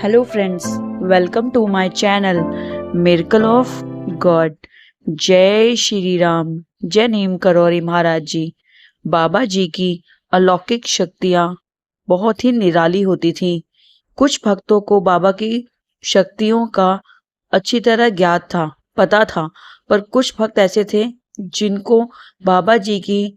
Hello friends, welcome to my channel miracle of God. जय श्री राम, जय नीम करौरी महाराज जी। बाबा जी की अलौकिक शक्तियाँ बहुत ही निराली होती थीं। कुछ भक्तों को बाबा की शक्तियों का अच्छी तरह ज्ञात था, पता था, पर कुछ भक्त ऐसे थे जिनको बाबा जी की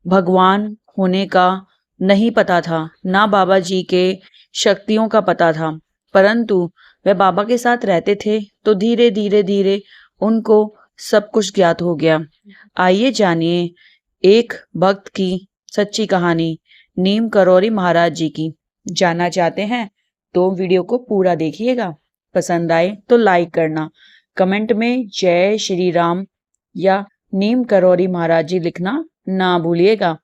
भगवान होने का नहीं पता था, ना बाबा जी के शक्तियों का पता था। परंतु वह बाबा के साथ रहते थे तो धीरे धीरे धीरे उनको सब कुछ ज्ञात हो गया। आइए जानिए एक भक्त की सच्ची कहानी, नीम करौरी महाराज जी की। जानना चाहते हैं तो वीडियो को पूरा देखिएगा। पसंद आए तो लाइक करना, कमेंट में जय श्री राम या नीम करौरी महाराज जी लिखना ना भूलिएगा।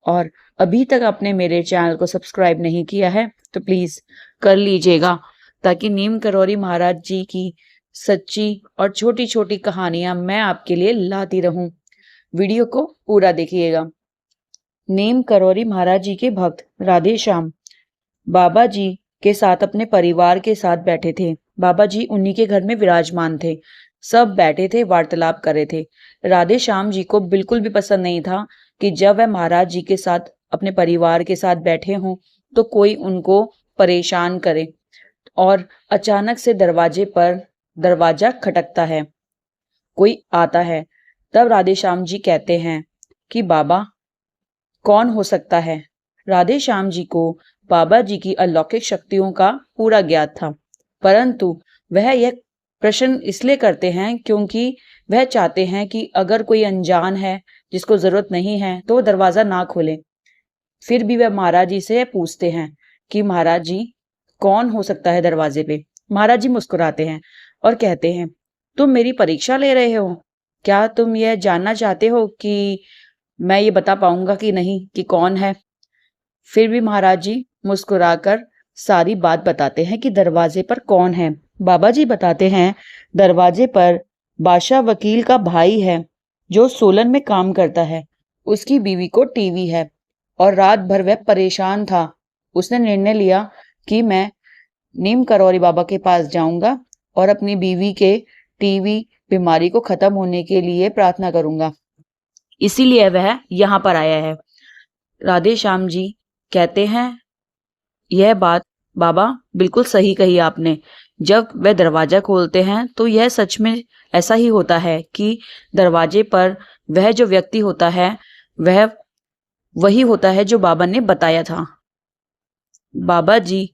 और अभी तक आपने मेरे चैनल को सब्सक्राइब नहीं किया है तो प्लीज कर लीजिएगा, ताकि नीम करौरी महाराज जी की सच्ची और छोटी छोटी कहानियां मैं आपके लिए लाती रहूं। वीडियो को पूरा देखिएगा। नीम करौरी महाराज जी के भक्त राधे श्याम बाबा जी के साथ अपने परिवार के साथ बैठे थे। बाबा जी उन्हीं के घर में विराजमान थे। सब बैठे थे, वार्तालाप कर रहे थे। राधे श्याम जी को बिल्कुल भी पसंद नहीं था कि जब वह महाराज जी के साथ अपने परिवार के साथ बैठे हों तो कोई उनको परेशान करे। और अचानक से दरवाजा खटकता है, कोई आता है। तब राधे श्याम जी कहते हैं कि बाबा कौन हो सकता है। राधे श्याम जी को बाबा जी की अलौकिक शक्तियों का पूरा ज्ञात था, परंतु वह यह प्रश्न इसलिए करते हैं क्योंकि वह चाहते हैं कि अगर कोई अनजान है जिसको जरूरत नहीं है तो वो दरवाजा ना खोले। फिर भी वह महाराज जी से पूछते हैं कि महाराज जी कौन हो सकता है दरवाजे पे। महाराज जी मुस्कुराते हैं और कहते हैं, तुम मेरी परीक्षा ले रहे हो? क्या तुम यह जानना चाहते हो कि मैं ये बता पाऊंगा कि नहीं कि कौन है? फिर भी महाराज जी मुस्कुराकर सारी बात बताते हैं कि दरवाजे पर कौन है। बाबा जी बताते हैं, दरवाजे पर बादशाह वकील का भाई है जो सोलन में काम करता है। उसकी बीवी को टीवी है और रात भर वह परेशान था। उसने निर्णय लिया कि मैं नीम करौरी बाबा के पास जाऊंगा और अपनी बीवी के टीवी बीमारी को खत्म होने के लिए प्रार्थना करूंगा। इसीलिए वह यहाँ पर आया है। राधे श्याम जी कहते हैं, यह बात बाबा बिल्कुल सही कही आपने। जब वह दरवाजा खोलते हैं तो यह सच में ऐसा ही होता है कि दरवाजे पर वह जो व्यक्ति होता है वह वही होता है जो बाबा ने बताया था। बाबा जी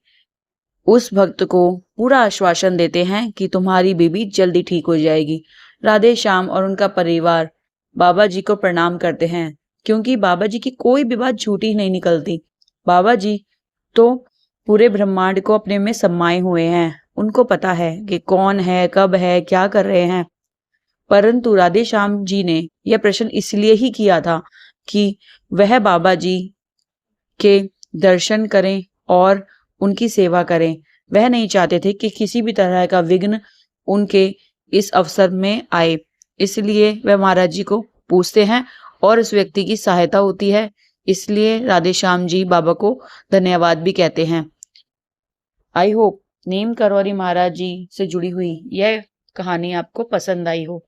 उस भक्त को पूरा आश्वासन देते हैं कि तुम्हारी बीबी जल्दी ठीक हो जाएगी। राधे श्याम और उनका परिवार बाबा जी को प्रणाम करते हैं, क्योंकि बाबा जी की कोई भी बात झूठी नहीं निकलती। बाबा जी तो पूरे ब्रह्मांड को अपने में समाये हुए हैं। उनको पता है कि कौन है, कब है, क्या कर रहे हैं। परंतु राधे श्याम जी ने यह प्रश्न इसलिए ही किया था कि वह बाबा जी के दर्शन करें और उनकी सेवा करें। वह नहीं चाहते थे कि किसी भी तरह का विघ्न उनके इस अवसर में आए। इसलिए वह महाराज जी को पूछते हैं और उस व्यक्ति की सहायता होती है। इसलिए राधे श्याम जी बाबा को धन्यवाद भी कहते हैं। आई होप नीम करौरी महाराज जी से जुड़ी हुई यह कहानी आपको पसंद आई हो।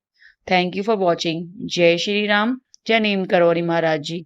Thank you for watching. जय श्री राम, जय नीम करौरी महाराज जी।